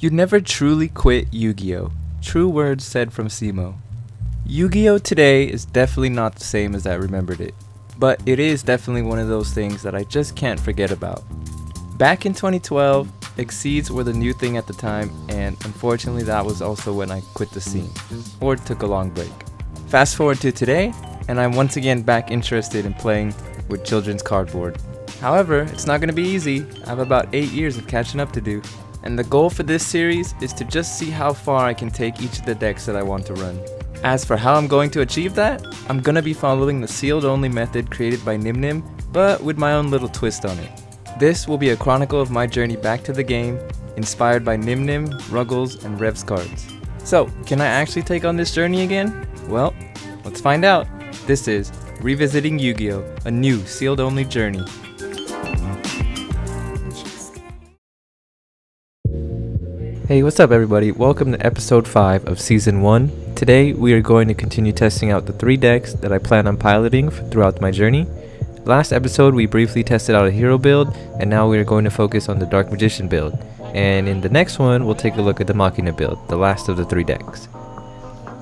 You never truly quit Yu-Gi-Oh! True words said from Cimooo. Yu-Gi-Oh! Today is definitely not the same as I remembered it, but it is definitely one of those things that I just can't forget about. Back in 2012, Exceeds were the new thing at the time, and unfortunately that was also when I quit the scene, or took a long break. Fast forward to today, and I'm once again back interested in playing with children's cardboard. However, it's not going to be easy. I have about 8 years of catching up to do. And the goal for this series is to just see how far I can take each of the decks that I want to run. As for how I'm going to achieve that, I'm going to be following the sealed only method created by Nimnim, but with my own little twist on it. This will be a chronicle of my journey back to the game, inspired by Nimnim, Ruggles, and Rev's cards. So, can I actually take on this journey again? Well, let's find out. This is Revisiting Yu-Gi-Oh! A new sealed only journey. Hey, what's up everybody? Welcome to episode 5 of season 1. Today we are going to continue testing out the 3 decks that I plan on piloting throughout my journey. Last episode we briefly tested out a hero build, and now we are going to focus on the Dark Magician build. And in the next one we'll take a look at the Machina build, the last of the 3 decks.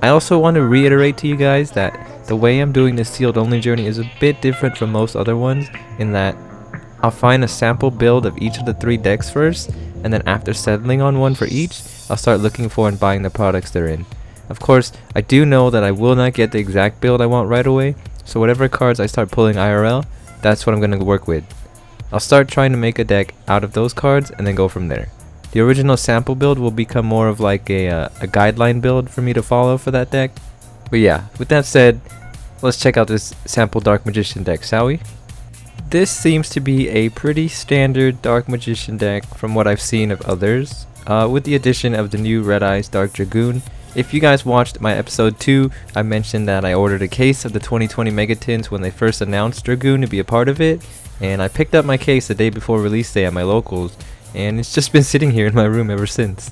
I also want to reiterate to you guys that the way I'm doing this sealed only journey is a bit different from most other ones, in that I'll find a sample build of each of the 3 decks first, and then after settling on one for each, I'll start looking for and buying the products they're in. Of course, I do know that I will not get the exact build I want right away, so whatever cards I start pulling IRL, that's what I'm going to work with. I'll start trying to make a deck out of those cards and then go from there. The original sample build will become more of like a guideline build for me to follow for that deck. But yeah, with that said, let's check out this sample Dark Magician deck, shall we? This seems to be a pretty standard Dark Magician deck from what I've seen of others, with the addition of the new Red Eyes Dark Dragoon. If you guys watched my episode 2, I mentioned that I ordered a case of the 2020 Megatins when they first announced Dragoon to be a part of it, and I picked up my case the day before release day at my locals, and it's just been sitting here in my room ever since.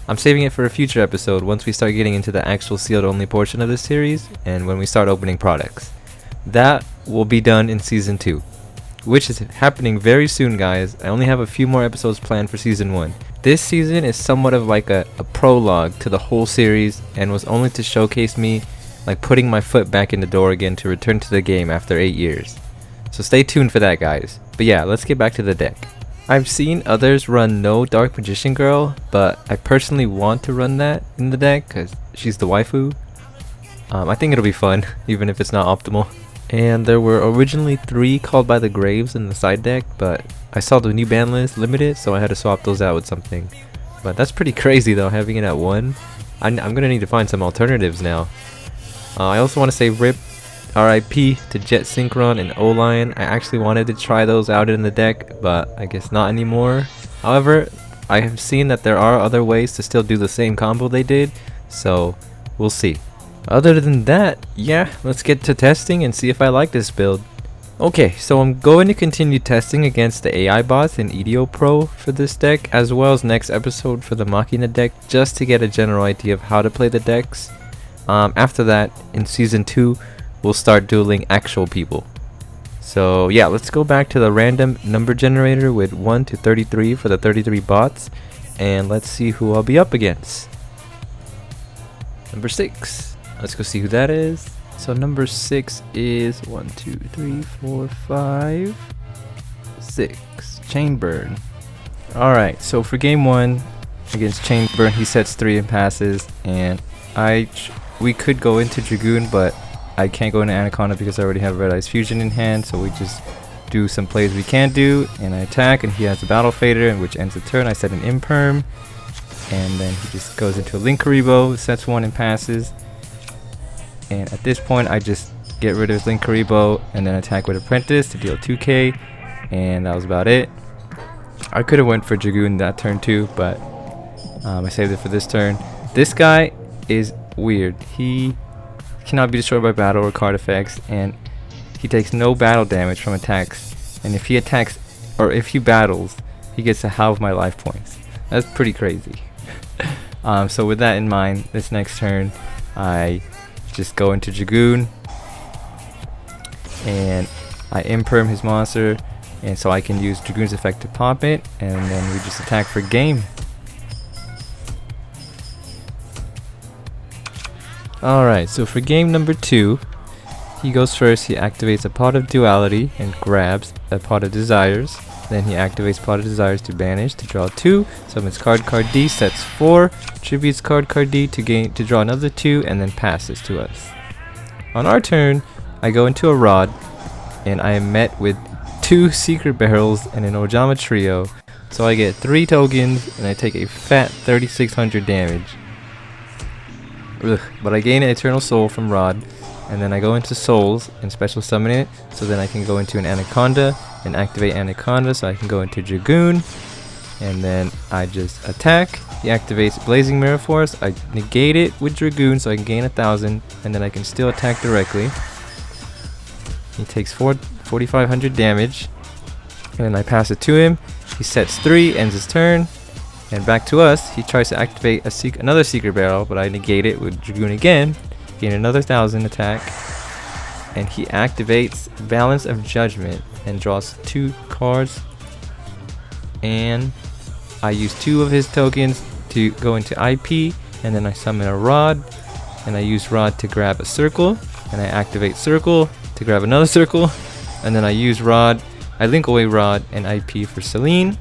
I'm saving it for a future episode once we start getting into the actual sealed only portion of this series, and when we start opening products. That will be done in season 2. Which is happening very soon, guys. I only have a few more episodes planned for season 1. This season is somewhat of like a prologue to the whole series, and was only to showcase me like putting my foot back in the door again to return to the game after 8 years. So stay tuned for that, guys. But yeah, let's get back to the deck. I've seen others run no Dark Magician Girl, but I personally want to run that in the deck because she's the waifu. I think it'll be fun, even if it's not optimal. And there were originally 3 Called by the Graves in the side deck, but I saw the new ban list limited, so I had to swap those out with something. But that's pretty crazy though, having it at 1. I'm gonna need to find some alternatives now. I also want to say RIP to Jet Synchron and O-Lion. I actually wanted to try those out in the deck, but I guess not anymore. However, I have seen that there are other ways to still do the same combo they did, so we'll see. Other than that, yeah, let's get to testing and see if I like this build. Okay, so I'm going to continue testing against the AI bots in EDO Pro for this deck, as well as next episode for the Machina deck, just to get a general idea of how to play the decks. After that, in season 2, we'll start dueling actual people. So yeah, let's go back to the random number generator with 1 to 33 for the 33 bots, and let's see who I'll be up against. Number 6. Let's go see who that is. So number 6 is 1, 2, 3, 4, 5, 6. Chainburn. Alright, so for game 1 against Chainburn, he sets 3 and passes, and we could go into Dragoon, but I can't go into Anaconda because I already have Red Eyes Fusion in hand, so we just do some plays we can do, and I attack, and he has a Battle Fader, which ends the turn. I set an Imperm, and then he just goes into a Linkuriboh, sets 1 and passes. And at this point I just get rid of his Linkuriboh and then attack with Apprentice to deal 2k, and that was about it. I could have went for Dragoon that turn too, but I saved it for this turn. This guy is weird. He cannot be destroyed by battle or card effects, and he takes no battle damage from attacks, and if he attacks or if he battles, he gets a half of my life points. That's pretty crazy. So with that in mind, this next turn I just go into Dragoon, and I Imperm his monster, and so I can use Dragoon's effect to pop it, and then we just attack for game. Alright, so for game number 2, he goes first. He activates a Pot of Duality and grabs a Pot of Desires. Then he activates Pot of Desires to banish to draw 2. Summons card D, sets 4. Tributes card D to draw another 2, and then passes to us. On our turn, I go into a Rod, and I am met with 2 Secret Barrels and an Ojama Trio. So I get 3 tokens, and I take a fat 3600 damage. Ugh, but I gain an Eternal Soul from Rod, and then I go into Souls and special summon it, so then I can go into an Anaconda and activate Anaconda, so I can go into Dragoon, and then I just attack. He activates Blazing Mirror Force. I negate it with Dragoon, so I can gain 1000, and then I can still attack directly. He takes 4500 damage, and then I pass it to him. He sets 3, ends his turn, and back to us. He tries to activate another Secret Barrel, but I negate it with Dragoon again, gain another 1000 attack, and he activates Balance of Judgment and draws 2 cards, and I use 2 of his tokens to go into IP, and then I summon a Rod, and I use Rod to grab a Circle, and I activate Circle to grab another Circle, and then I use Rod. I link away Rod and IP for Celine,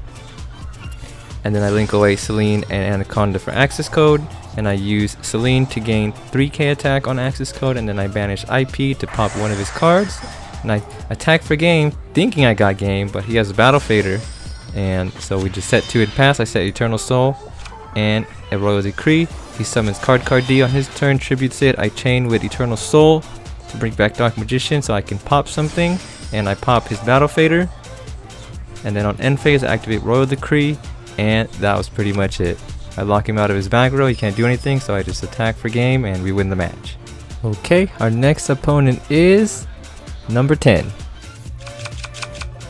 and then I link away Celine and Anaconda for access code, and I use Celine to gain 3k attack on access code, and then I banish IP to pop one of his cards, and I attack for game thinking I got game, but he has a Battle Fader, and so we just set 2 and pass. I set Eternal Soul and a Royal Decree. He summons card D on his turn, tributes it. I chain with Eternal Soul to bring back Dark Magician so I can pop something, and I pop his Battle Fader, and then on end phase I activate Royal Decree, and that was pretty much it. I lock him out of his back row, he can't do anything, so I just attack for game and we win the match. Okay, our next opponent is number 10.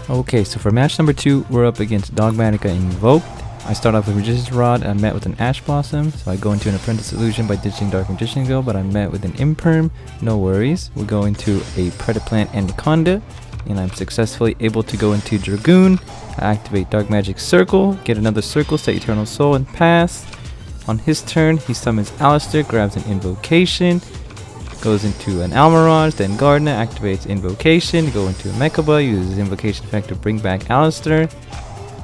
Okay, so for match number 2, we're up against Dogmatica Invoked. I start off with Magician's Rod, and I'm met with an Ash Blossom, so I go into an Apprentice Illusion by ditching Dark Magician Girl, but I'm met with an Imperm, no worries. We go into a Predaplant Anaconda, and I'm successfully able to go into Dragoon. I activate Dark Magic Circle, get another Circle, set Eternal Soul, and pass. On his turn, he summons Alistair, grabs an Invocation, goes into an Almirage, then Gardner, activates Invocation, go into a Mechaba, uses Invocation effect to bring back Alistair,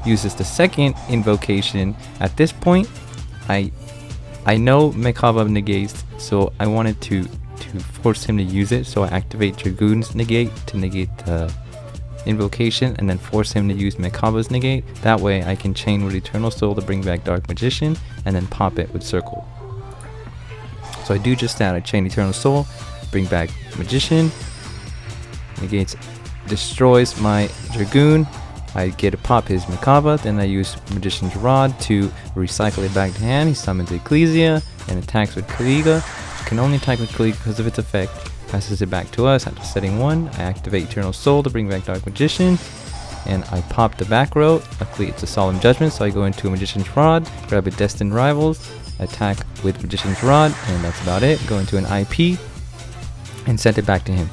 uses the second Invocation. At this point, I know Mechaba negates, so I wanted to force him to use it, so I activate Dragoon's negate to negate the Invocation, and then force him to use Mechaba's negate. That way I can chain with Eternal Soul to bring back Dark Magician, and then pop it with Circle. So I do just that. I chain Eternal Soul, bring back Magician, negates, destroys my Dragoon. I get to pop his Mechaba, then I use Magician's Rod to recycle it back to hand. He summons Ecclesia and attacks with Kaliga. Can only attack with Kaliga because of its effect. Passes it back to us after setting 1. I activate Eternal Soul to bring back Dark Magician, and I pop the back row. Luckily it's a Solemn Judgment, so I go into a Magician's Rod, grab a Destined Rivals, attack with Magician's Rod, and that's about it. Go into an IP and send it back to him.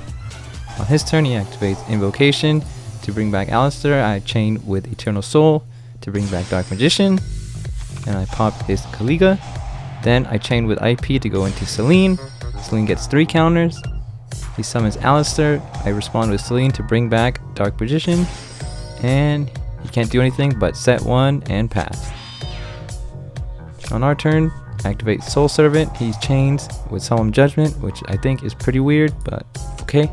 On his turn, he activates Invocation to bring back Alistair. I chain with Eternal Soul to bring back Dark Magician, and I pop his Kaliga. Then I chain with IP to go into Celine. Celine gets 3 counters. He summons Alistair. I respond with Celine to bring back Dark Magician, and he can't do anything but set 1 and pass. On our turn, activate Soul Servant. He chains with Solemn Judgment, which I think is pretty weird, but okay,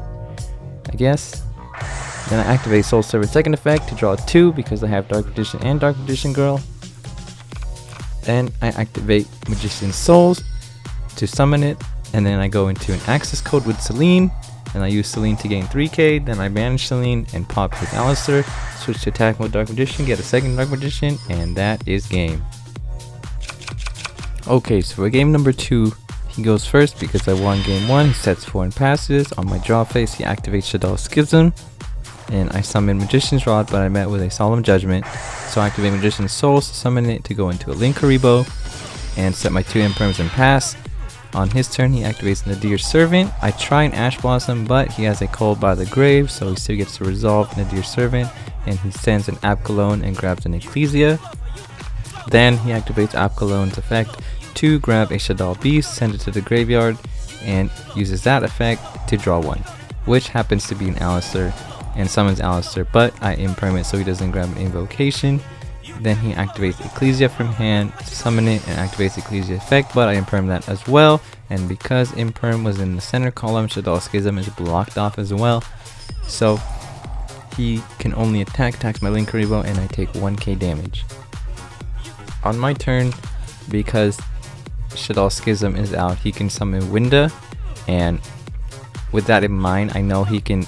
I guess. Then I activate Soul Servant second effect to draw 2 because I have Dark Magician and Dark Magician Girl. Then I activate Magician's Souls to summon it, and then I go into an access code with Celine, and I use Celine to gain 3k. Then I banish Celine and pop his Alistair, switch to attack with Dark Magician, get a second Dark Magician, and that is game. Okay, so for game number 2, he goes first because I won game 1. He sets 4 and passes. On my draw phase, he activates Shaddoll Schism, and I summon Magician's Rod, but I met with a Solemn Judgment, so I activate Magician's Souls to summon it to go into a Linkaribo and set my 2 Imperms and pass. On his turn, he activates Nadir's Servant. I try an Ash Blossom, but he has a Cold by the Grave, so he still gets to resolve Nadir's Servant, and he sends an Apkalone and grabs an Ecclesia. Then he activates Apkalone's effect 2, grab a Shaddoll Beast, send it to the graveyard, and uses that effect to draw 1, which happens to be an Alistair, and summons Alistair, but I imperm it so he doesn't grab an invocation. Then he activates Ecclesia from hand to summon it and activates Ecclesia effect, but I imperm that as well. And because imperm was in the center column, Shaddoll Schism is blocked off as well. So he can only attacks my Linkuriboh, and I take 1k damage. On my turn, because Shaddoll Schism is out, he can summon Winda, and with that in mind, I know he can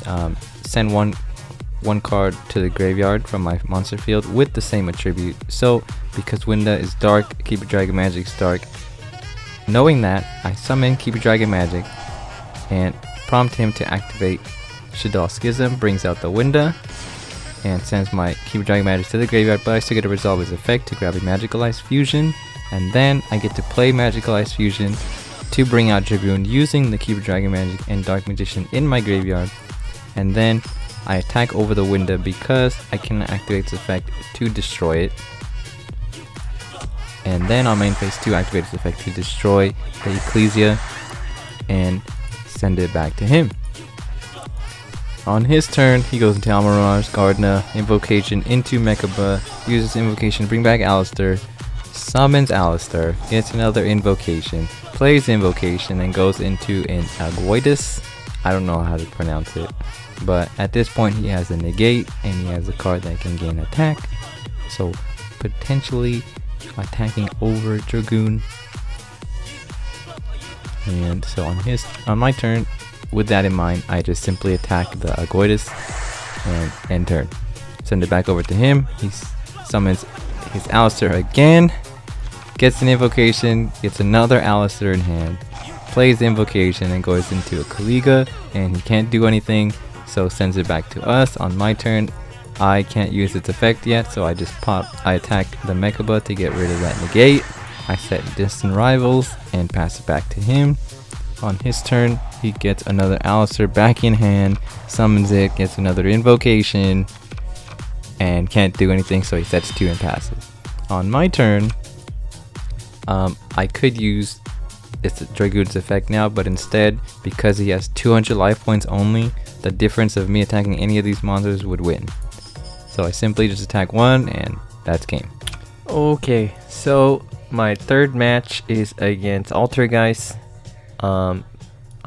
send one card to the graveyard from my monster field with the same attribute. So because Winda is dark, Keeper Dragon Magic is dark, knowing that, I summon Keeper Dragon Magic and prompt him to activate Shaddoll Schism, brings out the Winda and sends my Keeper Dragon Magic to the graveyard, but I still get to resolve his effect to grab a Magical Ice Fusion, and then I get to play Magical Ice Fusion to bring out Dragoon using the Keeper Dragon Magic and Dark Magician in my graveyard, and then I attack over the Winda because I cannot activate its effect to destroy it. And then on main phase 2, activate its effect to destroy the Ecclesia and send it back to him. On his turn, he goes into Almirage, Gardna, Invocation into Mechaba, uses Invocation to bring back Alistair, summons Alistair, gets another Invocation, plays Invocation, and goes into an Agoidus. I don't know how to pronounce it, but at this point he has a negate and he has a card that can gain attack, so potentially attacking over Dragoon. And so on my turn, with that in mind, I just simply attack the Agoidus and end turn. Send it back over to him. He summons his Alistair again, gets an invocation, gets another Alistair in hand, plays the invocation and goes into a Kaliga, and he can't do anything, so sends it back to us. On my turn, I can't use its effect yet, so I attack the Mechaba to get rid of that negate. I set Distant Rivals and pass it back to him. On his turn, he gets another Alistair back in hand, summons it, gets another invocation, and can't do anything, so he sets 2 and passes. On my turn, I could use its Dragoon's effect now, but instead, because he has 200 life points only, the difference of me attacking any of these monsters would win. So I simply just attack 1 and that's game. Okay, so my third match is against Altergeist.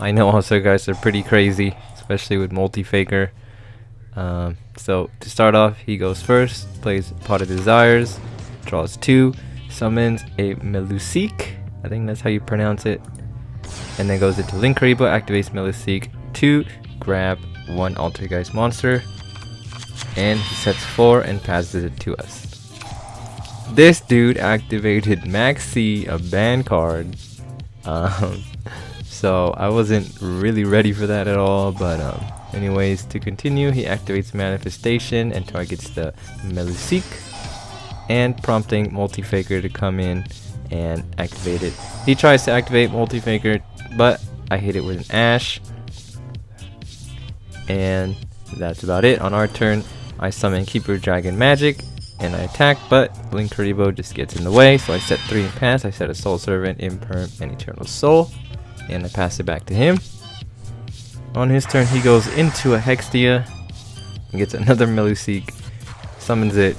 I know Altergeist are pretty crazy, especially with Multi-Faker. So to start off, he goes first, plays Pot of Desires, draws 2, summons a Meluseek, I think that's how you pronounce it, and then goes into Linkuriboh, activates Meluseek to grab 1 Altergeist monster, and he sets 4 and passes it to us. This dude activated Maxi, a ban card, so I wasn't really ready for that at all, but anyways, to continue, he activates Manifestation and targets the Meluseek, and prompting Multi-Faker to come in and activate it. He tries to activate Multi-Faker, but I hit it with an Ash, and that's about it. On our turn, I summon Keeper Dragon Magic and I attack, but Linkuriboh just gets in the way, so I set 3 and pass. I set a Soul Servant, Imperm, and Eternal Soul, and I pass it back to him. On his turn, he goes into a Hextia and gets another Meluseek, summons it,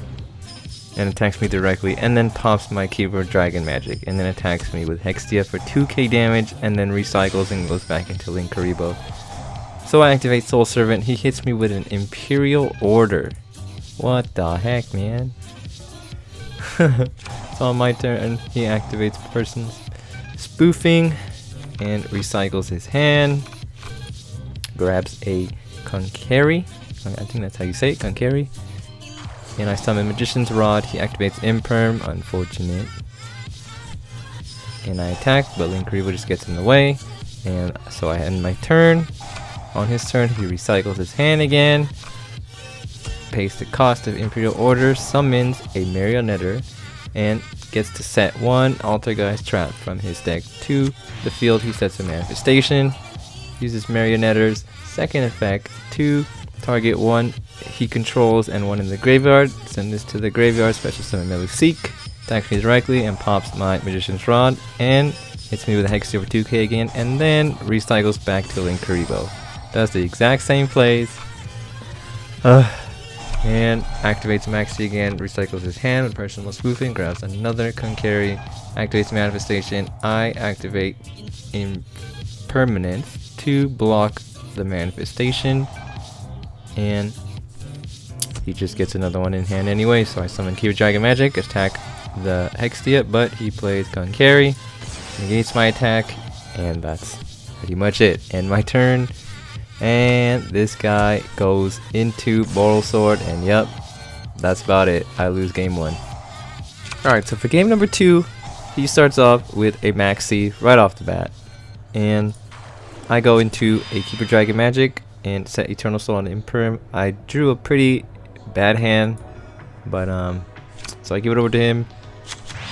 and attacks me directly, and then pops my Keeper Dragon Magic, and then attacks me with Hextia for 2k damage, and then recycles and goes back into Linkuriboh. So I activate Soul Servant. He hits me with an Imperial Order. What the heck, man? So on my turn, he activates Person's Spoofing and recycles his hand. Grabs a Konkari. I think that's how you say it, Konkari. And I summon Magician's Rod. He activates Imperm. Unfortunate. And I attack, but Linkuriboh just gets in the way. And so I end my turn. On his turn, he recycles his hand again, pays the cost of Imperial Order, summons a Marionetter, and gets to set 1 Altergeist Trap from his deck to the field. He sets a Manifestation, uses Marionetter's second effect to target 1 he controls and 1 in the graveyard. Send this to the graveyard, special summon Meluseek, attacks me directly and pops my Magician's Rod and hits me with a Hexia for 2k again, and then recycles back to Link Karibo. Does the exact same plays. And activates Maxi again, recycles his hand with personal spoofing, grabs another Konkari, activates Manifestation. I activate Impermanence to block the Manifestation, and he just gets another one in hand anyway, so I summon Keeper Dragon Magic, attack the Hextia, but he plays Konkari, negates my attack, and that's pretty much it. End my turn. And this guy goes into Boral Sword, and yep, that's about it. I lose game 1. Alright, so for game number 2, he starts off with a Maxi right off the bat. And I go into a Keeper Dragon Magic and set Eternal Soul on Imperm. I drew a pretty bad hand, but so I give it over to him.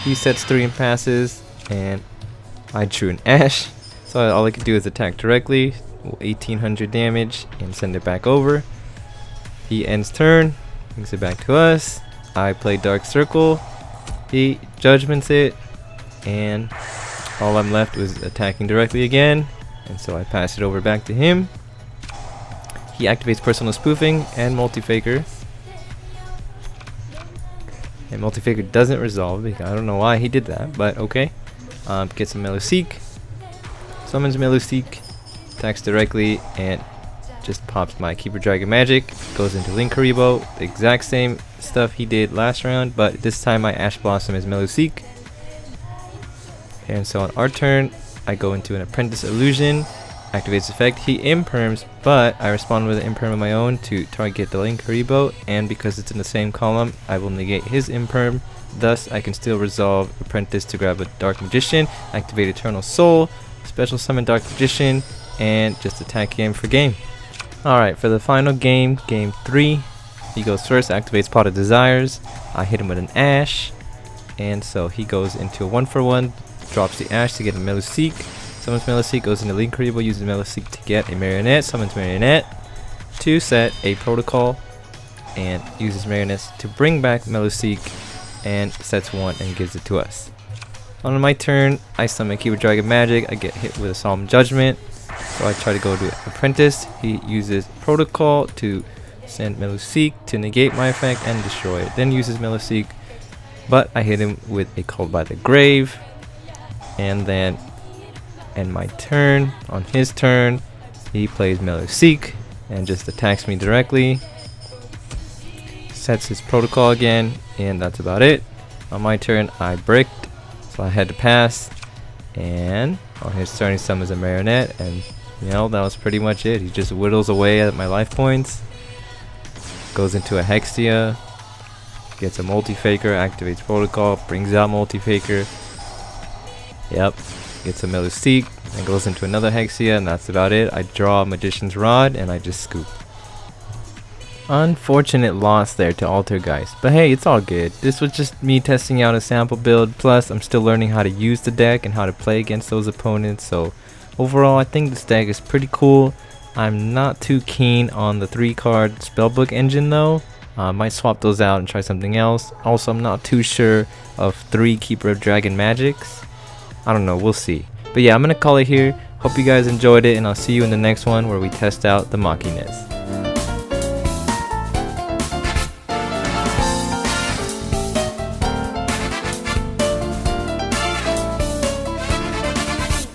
He sets 3 and passes, and I drew an Ash. So all I can do is attack directly. 1800 damage and send it back over. He ends turn, brings it back to us. I play Dark Circle. He judgments it, and all I'm left was attacking directly again, and so I pass it over back to him. He activates Personal Spoofing and Multi-Faker, and Multi-Faker doesn't resolve. I don't know why he did that, but okay. Gets a Meluseek, summons Meluseek, attacks directly, and just pops my Keeper Dragon Magic, goes into Link Karibo, the exact same stuff he did last round, but this time my Ash Blossom is Meluseek. And so on our turn, I go into an Apprentice Illusion, activates effect, he imperms, but I respond with an imperm of my own to target the Link Karibo, and because it's in the same column, I will negate his imperm, thus I can still resolve Apprentice to grab a Dark Magician, activate Eternal Soul, special summon Dark Magician, and just attack him for game. Alright, for the final game, game 3, he goes first, activates Pot of Desires. I hit him with an Ash, and so he goes into a 1-for-1, drops the Ash to get a Meluseek, summons Meluseek, goes into Link Karibo, uses Meluseek to get a Marionette, summons Marionette to set a Protocol, and uses Marionettes to bring back Meluseek, and sets 1 and gives it to us. On my turn, I summon Keeper Dragon Magic, I get hit with a Solemn Judgment. So I try to go to Apprentice. He uses Protocol to send Meluseek to negate my effect and destroy it. Then uses Meluseek, but I hit him with a Called by the Grave. And then end my turn. On his turn, he plays Meluseek and just attacks me directly. Sets his Protocol again, and that's about it. On my turn, I bricked, so I had to pass. And on his turn, he summons a Marionette, and you know, that was pretty much it. He just whittles away at my life points, goes into a Hexia, gets a Multi-Faker, activates Protocol, brings out Multi-Faker, yep, gets a Meluseek, and goes into another Hexia, and that's about it. I draw a Magician's Rod, and I just scoop. Unfortunate loss there to Altergeist, but hey, it's all good. This was just me testing out a sample build, plus I'm still learning how to use the deck and how to play against those opponents, so overall I think this deck is pretty cool. I'm not too keen on the 3-card spellbook engine though. Might swap those out and try something else. Also, I'm not too sure of 3 Keeper of Dragon Magics. I don't know, we'll see. But yeah, I'm gonna call it here. Hope you guys enjoyed it, and I'll see you in the next one where we test out the Machinez.